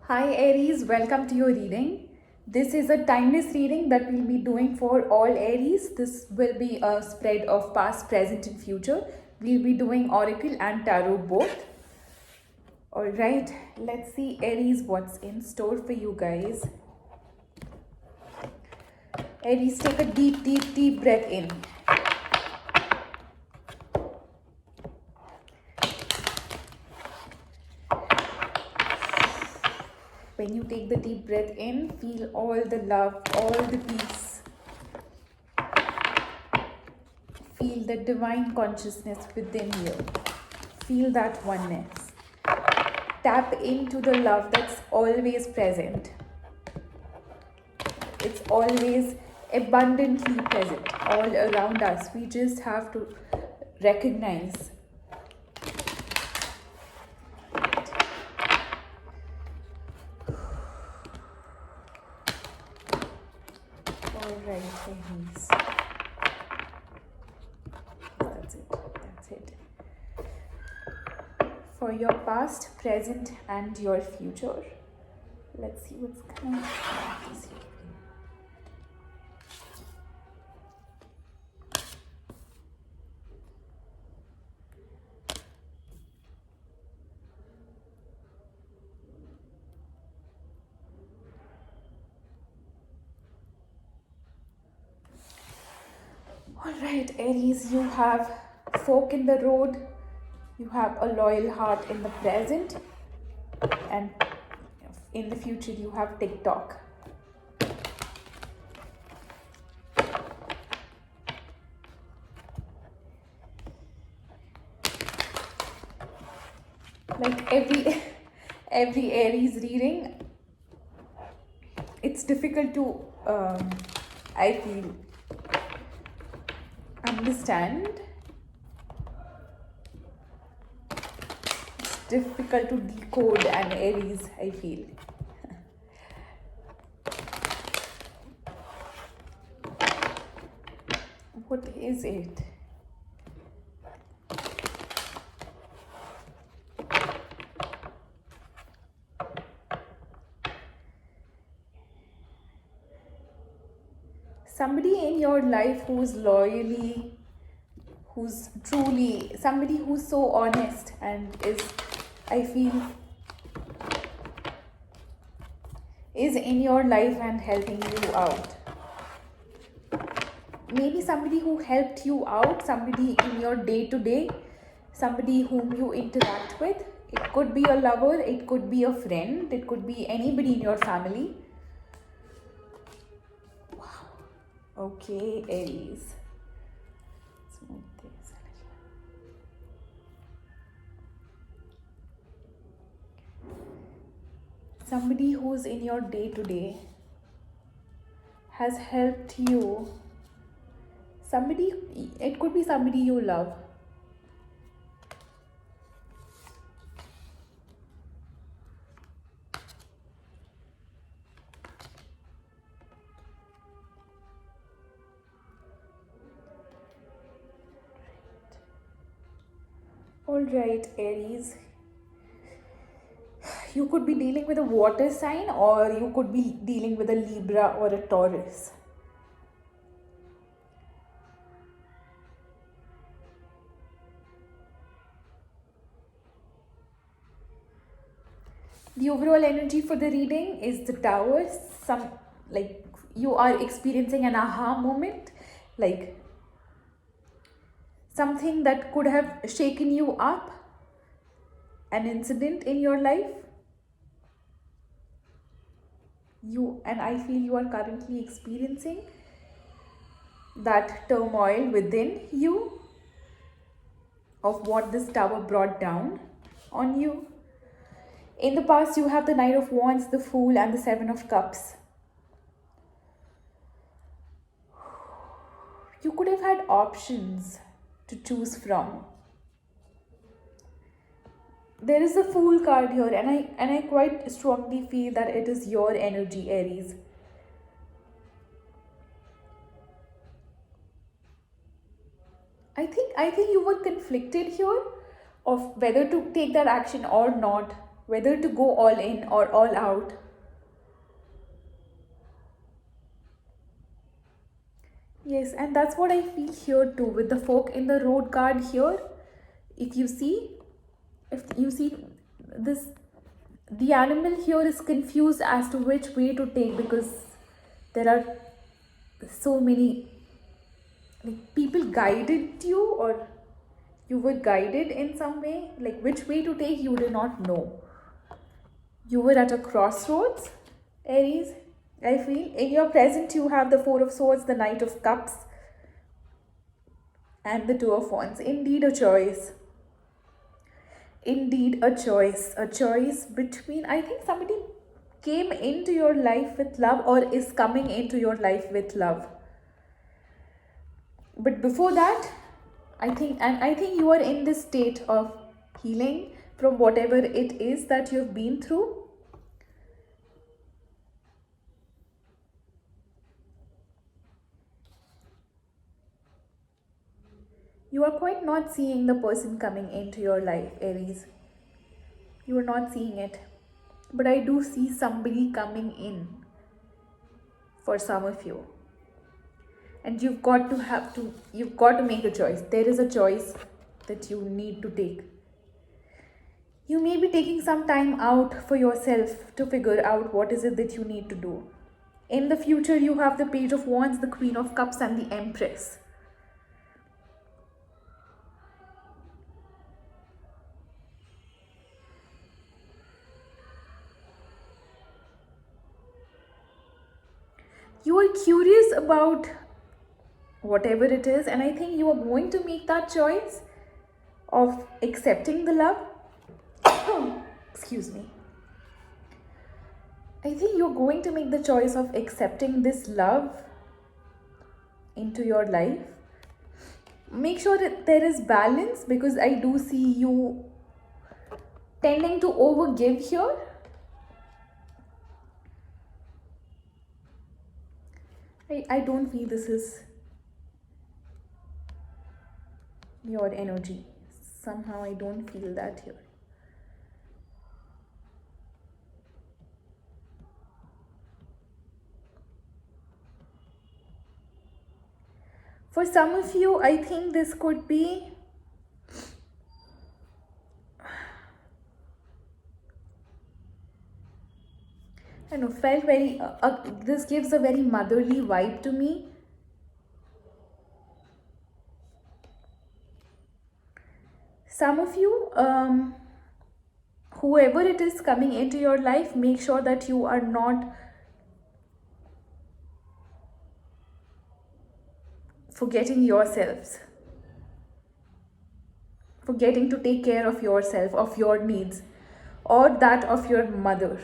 Hi Aries, welcome to your reading. This is a timeless reading that we'll be doing for all Aries. This will be a spread of past, present, and future. We'll be doing Oracle and Tarot both. Alright, let's see Aries what's in store for you guys. Aries, take a deep, deep, deep breath in. When you take the deep breath in, feel all the love, all the peace. Feel the divine consciousness within you. Feel that oneness. Tap into the love that's always present. It's always abundantly present all around us. We just have to recognize. Alright, Aries. That's it. That's it. For your past, present, and your future. Let's see what's coming up this year. Alright, Aries, you have fork in the road, you have a loyal heart in the present, and in the future you have TikTok. Like every Aries reading, it's difficult to I feel understand. It's difficult to decode an Aries, I feel. What is it? Somebody in your life who's loyally, who's truly, somebody who's so honest and is, I feel, is in your life and helping you out. Maybe somebody who helped you out, somebody in your day-to-day, somebody whom you interact with. It could be a lover, it could be a friend, it could be anybody in your family. Wow. Okay, Aries. Smooth this. Somebody who's in your day-to-day has helped you. Somebody, it could be somebody you love. Alright, Aries. You could be dealing with a water sign, or you could be dealing with a Libra or a Taurus. The overall energy for the reading is the Tower. Like you are experiencing an aha moment, like something that could have shaken you up, an incident in your life. I feel you are currently experiencing that turmoil within you of what this Tower brought down on you. In the past, you have the Knight of Wands, the Fool, and the Seven of Cups. You could have had options to choose from. There is a Fool card here, and I quite strongly feel that it is your energy, Aries. I think you were conflicted here of whether to take that action or not, whether to go all in or all out. Yes, and that's what I feel here too with the fork in the road card here. If you see, if you see this, the animal here is confused as to which way to take, because there are so many, like, people guided you, or you were guided in some way, like which way to take you did not know. You were at a crossroads, Aries. I feel in your present you have the Four of Swords, the Knight of Cups, and the Two of Wands. Indeed a choice. Indeed a choice. A choice between, I think somebody came into your life with love or is coming into your life with love. But before that, I think you are in this state of healing from whatever it is that you've been through. You are quite not seeing the person coming into your life, Aries. You are not seeing it. But I do see somebody coming in for some of you. And you've got to make a choice. There is a choice that you need to take. You may be taking some time out for yourself to figure out what is it that you need to do. In the future, you have the Page of Wands, the Queen of Cups, and the Empress. You are curious about whatever it is, and I think you are going to make that choice of accepting the love. Excuse me. I think you're going to make the choice of accepting this love into your life. Make sure that there is balance, because I do see you tending to overgive here. I don't feel this is your energy. Somehow I don't feel that here. For some of you, I think this could be I know, felt very, this gives a very motherly vibe to me. Some of you, whoever it is coming into your life, make sure that you are not forgetting yourselves, forgetting to take care of yourself, of your needs, or that of your mother.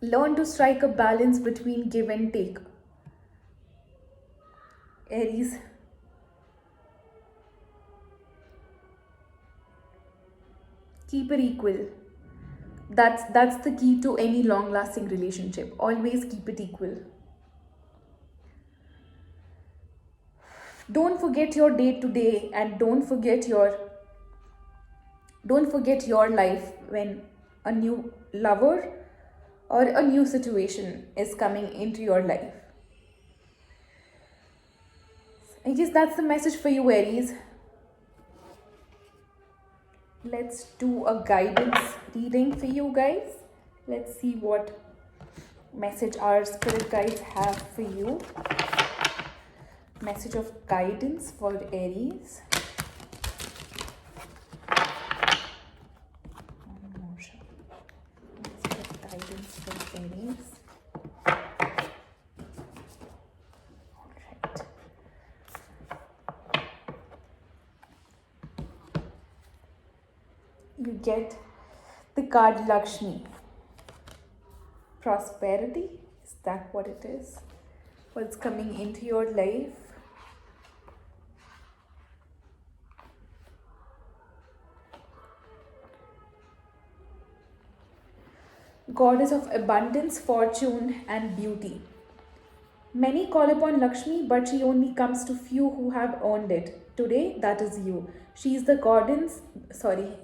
Learn to strike a balance between give and take, Aries. Keep it equal. That's the key to any long-lasting relationship. Always keep it equal. Don't forget your day-to-day, and don't forget your life when a new lover or a new situation is coming into your life. I guess that's the message for you, Aries. Let's do a guidance reading for you guys. Let's see what message our spirit guides have for you. Message of guidance for Aries. Message of guidance for Aries. Alright. You get the card Lakshmi. Prosperity. Is that what it is? What's coming into your life? Goddess of abundance, fortune, and beauty. Many call upon Lakshmi, but she only comes to few who have earned it. today, that is you. She's the goddess,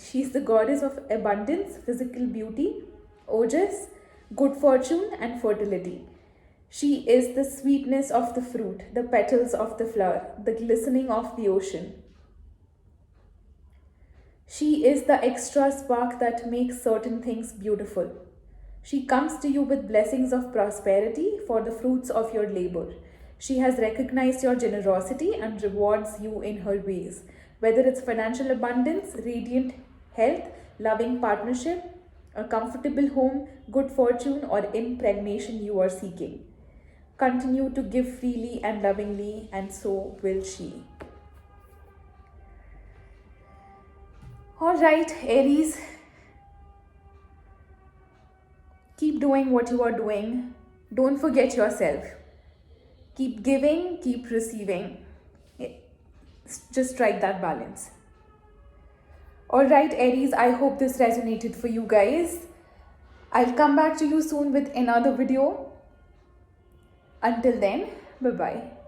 she's the goddess of abundance, physical beauty, ojas, good fortune, and fertility. She is the sweetness of the fruit, the petals of the flower, the glistening of the ocean. She is the extra spark that makes certain things beautiful. She comes to you with blessings of prosperity for the fruits of your labor. She has recognized your generosity and rewards you in her ways, whether it's financial abundance, radiant health, loving partnership, a comfortable home, good fortune, or impregnation you are seeking. Continue to give freely and lovingly, and so will she. All right, Aries, keep doing what you are doing. Don't forget yourself. Keep giving, keep receiving. Just strike that balance. All right, Aries, I hope this resonated for you guys. I'll come back to you soon with another video. Until then, bye-bye.